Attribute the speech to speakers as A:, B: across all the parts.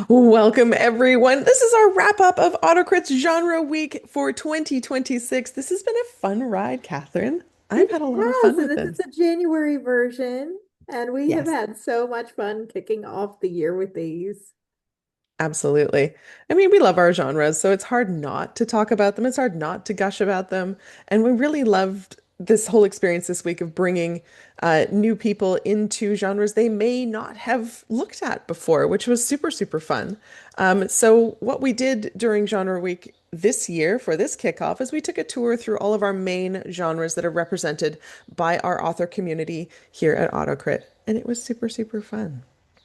A: Welcome, everyone. This is our wrap up of AutoCrit's Genre Week for 2026. This has been a fun ride, Catherine. I've
B: It
A: had a lot of
B: has,
A: fun
B: and
A: with
B: this is
A: this.
B: a January version, and we have
A: Yes,
B: had so much fun kicking off the year with these.
A: absolutely. I mean, we love our genres, so it's hard not to talk about them. It's hard not to gush about them. And we really loved this whole experience this week of bringing new people into genres they may not have looked at before, which was super, super fun. So, what we did during Genre Week this year for this kickoff is we took a tour through all of our main genres that are represented by our author community here at AutoCrit. And it was super, super fun.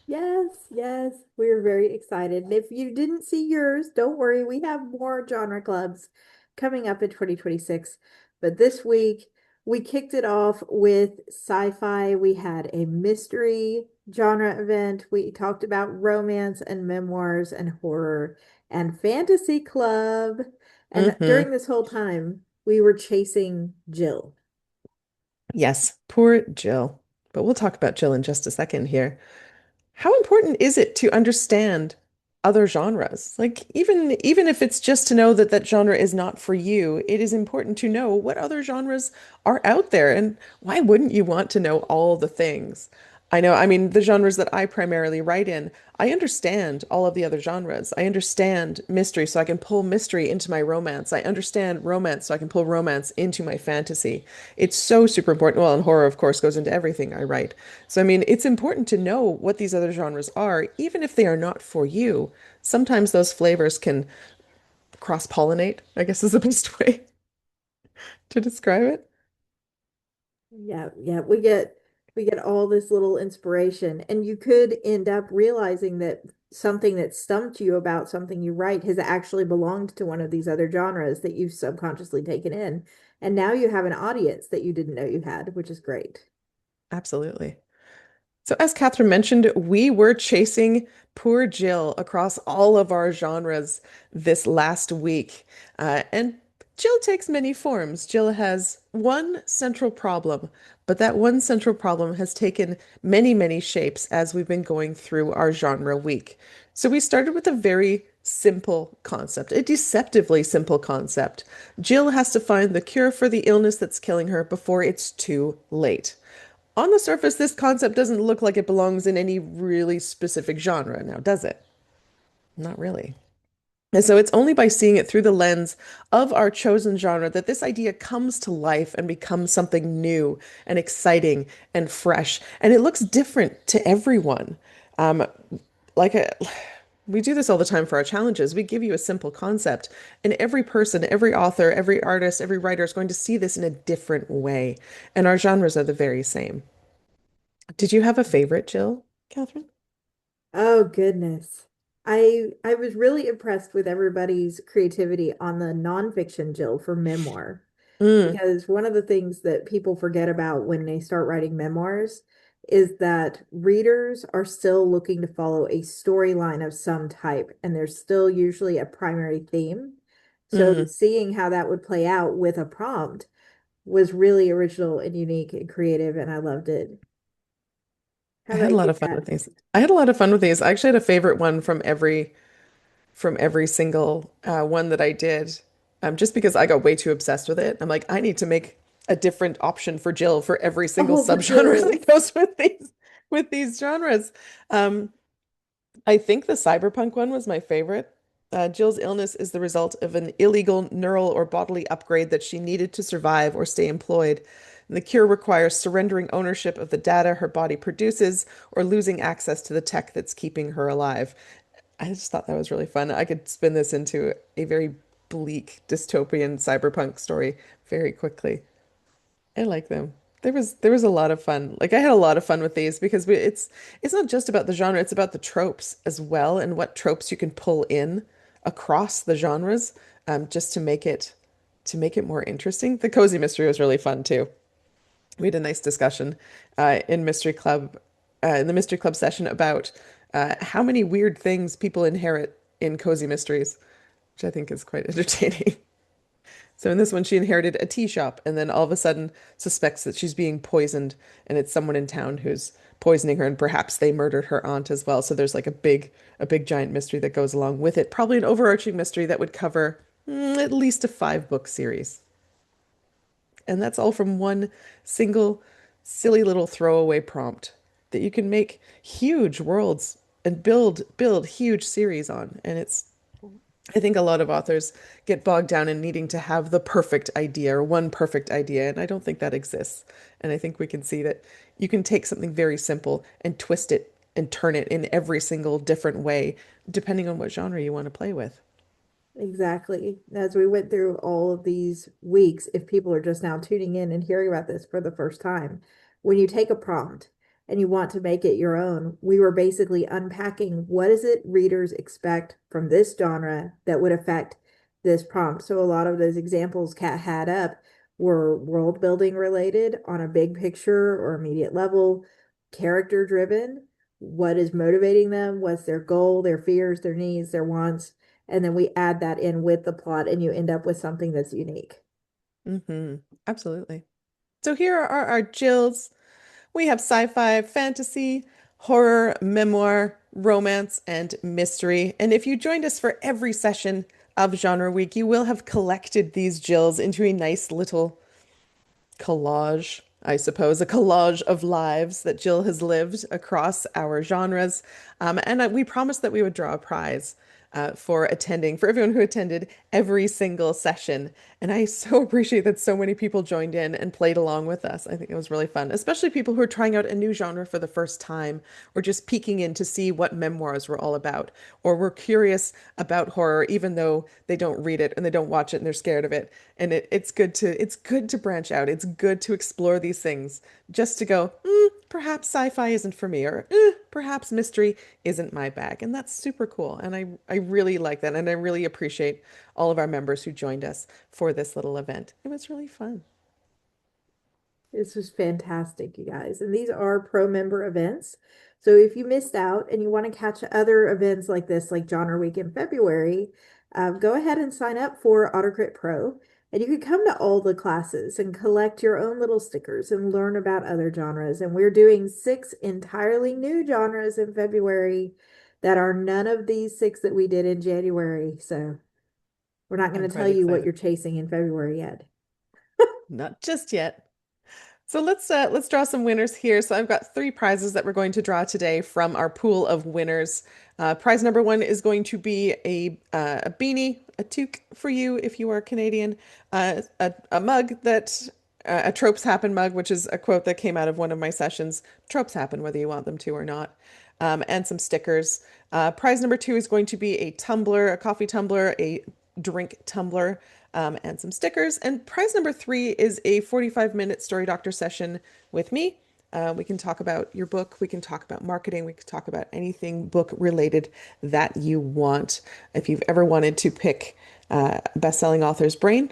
B: Yes, yes, we're very excited. And if you didn't see yours, don't worry, we have more genre clubs coming up in 2026. But this week, we kicked it off with sci-fi. We had a mystery genre event. We talked about romance and memoirs and horror and fantasy club. And
A: Hmm.
B: during this whole time, we were chasing Jill.
A: Yes, poor Jill. But we'll talk about Jill in just a second here. How important is it to understand other genres? Like even if it's just to know that that genre is not for you, it is important to know what other genres are out there and why wouldn't you want to know all the things? I know, I mean, the genres that I primarily write in, I understand all of the other genres. I understand mystery, so I can pull mystery into my romance. I understand romance, so I can pull romance into my fantasy. It's so super important. Well, and horror, of course, goes into everything I write. So, I mean, it's important to know what these other genres are, even if they are not for you. Sometimes those flavors can cross-pollinate, I guess is the best way to describe it.
B: Yeah, yeah, we get all this little inspiration, and you could end up realizing that something that stumped you about something you write has actually belonged to one of these other genres that you've subconsciously taken in. And now you have an audience that you didn't know you had, which is great.
A: Absolutely. So, as Catherine mentioned, we were chasing poor Jill across all of our genres this last week. And Jill takes many forms. Jill has one central problem, but that one central problem has taken many, many shapes as we've been going through our genre week. So, we started with a very simple concept, a deceptively simple concept. Jill has to find the cure for the illness that's killing her before it's too late. On the surface, this concept doesn't look like it belongs in any really specific genre now, does it? Not really. And so it's only by seeing it through the lens of our chosen genre that this idea comes to life and becomes something new and exciting and fresh. And it looks different to everyone. Um, like a, we do this all the time for our challenges. We give you a simple concept, and every person, every author, every artist, every writer is going to see this in a different way. And our genres are the very same. Did you have a favorite, Jill, Catherine?
B: Oh goodness. I was really impressed with everybody's creativity on the nonfiction Jill for memoir.
A: Mm,
B: Because one of the things that people forget about when they start writing memoirs is that readers are still looking to follow a storyline of some type, and there's still usually a primary theme. So
A: mm.
B: seeing how that would play out with a prompt was really original and unique and creative, and I loved it. How
A: I had
B: about
A: a lot
B: you,
A: of fun
B: Kat?
A: with these. I had a lot of fun with these. I actually had a favorite one from every single one that I did, just because I got way too obsessed with it. I'm like, I need to make a different option for Jill for every single
B: All the
A: subgenre that
B: Jills.
A: goes with these genres. Um, I think the cyberpunk one was my favorite. Jill's illness is the result of an illegal neural or bodily upgrade that she needed to survive or stay employed. And the cure requires surrendering ownership of the data her body produces or losing access to the tech that's keeping her alive. I just thought that was really fun. I could spin this into a very bleak dystopian cyberpunk story very quickly. I like them. There was a lot of fun. Like I had a lot of fun with these because it's not just about the genre, it's about the tropes as well and what tropes you can pull in across the genres just to make it more interesting. The cozy mystery was really fun too. We had a nice discussion in the mystery club session about how many weird things people inherit in cozy mysteries, which I think is quite entertaining. So in this one, she inherited a tea shop and then all of a sudden suspects that she's being poisoned and it's someone in town who's poisoning her and perhaps they murdered her aunt as well. So there's like a big giant mystery that goes along with it. Probably an overarching mystery that would cover at least a 5 book series. And that's all from one single silly little throwaway prompt that you can make huge worlds and build huge series on. And I think a lot of authors get bogged down in needing to have the perfect idea or one perfect idea, and I don't think that exists. And I think we can see that you can take something very simple and twist it and turn it in every single different way, depending on what genre you want to play with.
B: Exactly. As we went through all of these weeks, if people are just now tuning in and hearing about this for the first time, when you take a prompt and you want to make it your own, we were basically unpacking what is it readers expect from this genre that would affect this prompt. So a lot of those examples Kat had up were world building related on a big picture or immediate level, character driven, what is motivating them, what's their goal, their fears, their needs, their wants, and then we add that in with the plot and you end up with something that's unique.
A: Hmm. Absolutely. So here are our Jills. We have sci-fi, fantasy, horror, memoir, romance, and mystery. And if you joined us for every session of Genre Week, you will have collected these Jills into a nice little collage, I suppose, a collage of lives that Jill has lived across our genres. And we promised that we would draw a prize for everyone who attended every single session. And I so appreciate that so many people joined in and played along with us. I think it was really fun, especially people who are trying out a new genre for the first time or just peeking in to see what memoirs were all about, or were curious about horror, even though they don't read it and they don't watch it and they're scared of it. And it's good to branch out. It's good to explore these things just to go, perhaps sci-fi isn't for me, or perhaps mystery isn't my bag. And that's super cool. And I really like that. And I really appreciate all of our members who joined us for this little event. It was really fun.
B: This was fantastic, you guys. And these are pro member events. So if you missed out and you want to catch other events like this, like Genre Week in February, go ahead and sign up for AutoCrit Pro. And you can come to all the classes and collect your own little stickers and learn about other genres. And we're doing 6 entirely new genres in February that are none of these 6 that we did in January. So we're not going
A: I'm
B: to tell
A: quite
B: you what
A: excited.
B: you're chasing in February yet.
A: Not just yet. So let's draw some winners here. So I've got 3 prizes that we're going to draw today from our pool of winners. Prize number 1 is going to be a beanie, a toque for you if you are Canadian, a mug a tropes happen mug, which is a quote that came out of one of my sessions. Tropes happen whether you want them to or not. And some stickers. Prize number 2 is going to be a tumbler, a coffee tumbler, a drink tumbler, and some stickers. And prize number 3 is a 45-minute Story Doctor session with me. We can talk about your book. We can talk about marketing. We can talk about anything book related that you want. If you've ever wanted to pick best-selling author's brain,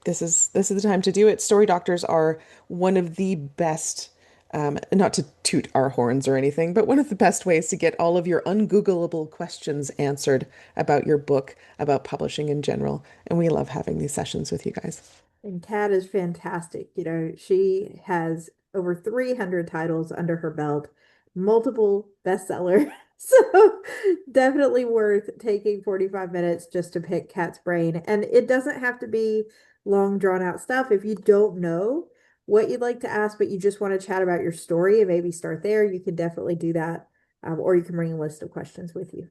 A: this is the time to do it. Story doctors are one of the best, not to toot our horns or anything, but one of the best ways to get all of your ungoogleable questions answered about your book, about publishing in general. And we love having these sessions with you guys.
B: And Kat is fantastic. You know, she has over 300 titles under her belt, multiple bestseller. So definitely worth taking 45 minutes just to pick Kat's brain. And it doesn't have to be long, drawn out stuff. If you don't know what you'd like to ask, but you just want to chat about your story and maybe start there, you can definitely do that. Or you can bring a list of questions with you.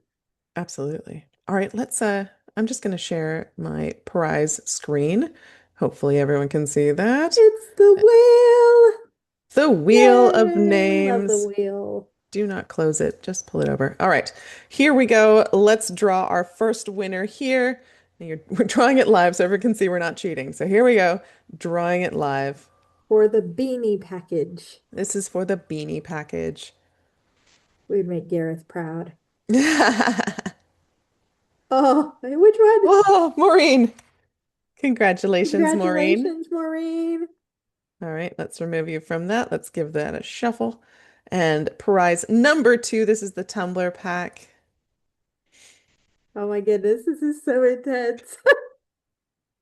A: Absolutely. All right, I'm just going to share my prize screen. Hopefully everyone can see that.
B: It's the wheel.
A: The Wheel of
B: Yay, we love the
A: Names.
B: wheel.
A: Do not close it, just pull it over. All right, here we go. Let's draw our first winner here. We're drawing it live so everyone can see we're not cheating. So here we go, drawing it live.
B: For the beanie package.
A: This is for the beanie package.
B: We'd make Gareth proud. Oh, which one?
A: Whoa, Maureen. Congratulations, Maureen.
B: Congratulations, Maureen.
A: All right, let's remove you from that. Let's give that a shuffle. And prize number 2, this is the tumbler pack.
B: Oh my goodness, this is so intense.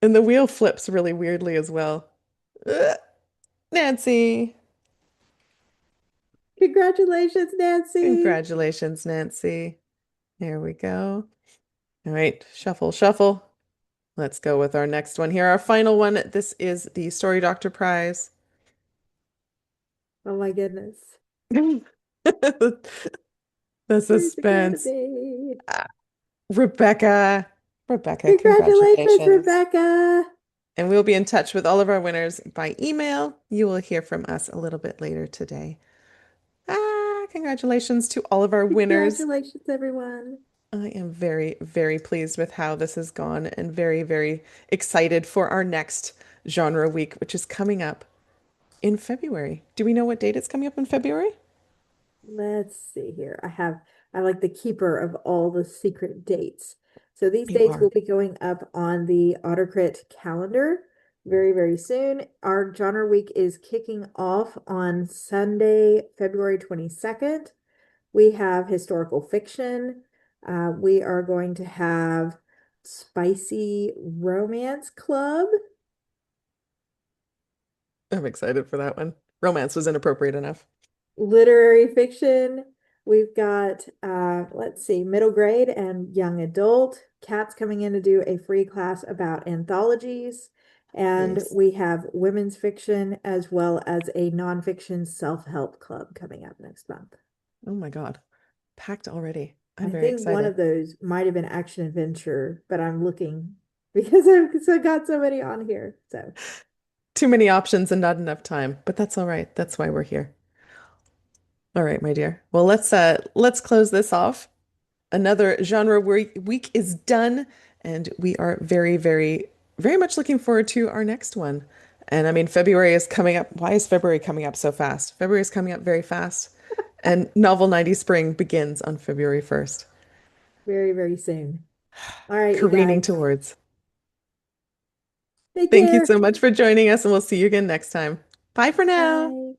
A: And the wheel flips really weirdly as well. Ugh, Nancy.
B: Congratulations, Nancy.
A: Congratulations, Nancy. There we go. All right, shuffle, shuffle. Let's go with our next one here. Our final one. This is the Story Doctor Prize.
B: Oh my goodness.
A: The
B: Where's it gonna
A: suspense.
B: be?
A: Ah, Rebecca. Rebecca,
B: Congratulations,
A: congratulations.
B: Rebecca.
A: And we'll be in touch with all of our winners by email. You will hear from us a little bit later today. Congratulations to all of our winners.
B: Congratulations, everyone.
A: I am very, very pleased with how this has gone and very, very excited for our next genre week, which is coming up in February. Do we know what date it's coming up in February?
B: Let's see here. I like the keeper of all the secret dates. So these
A: You
B: dates
A: are.
B: will be going up on the AutoCrit calendar very, very soon. Our genre week is kicking off on Sunday, February 22nd. We have historical fiction. We are going to have spicy romance club.
A: I'm excited for that one. Romance was inappropriate enough.
B: Literary fiction. We've got, let's see, middle grade and young adult. Kat's coming in to do a free class about anthologies. And
A: Nice.
B: we have women's fiction as well as a nonfiction self-help club coming up next month.
A: Oh my God. Packed already. I'm
B: I
A: very
B: think one
A: excited.
B: of those might have been action adventure, but I'm looking because I've got so many on here. So
A: Too many options and not enough time, but that's all right. That's why we're here. All right, my dear. Well, let's close this off. Another week is done, and we are very, very, very much looking forward to our next one. And I mean, February is coming up. Why is February coming up so fast? February is coming up very fast, and Novel 90 Spring begins on February 1st.
B: very, very soon. All right, you
A: Careening
B: guys.
A: towards.
B: Take
A: Thank you
B: care.
A: so much for joining us, and we'll see you again next time. Bye for now.
B: Bye.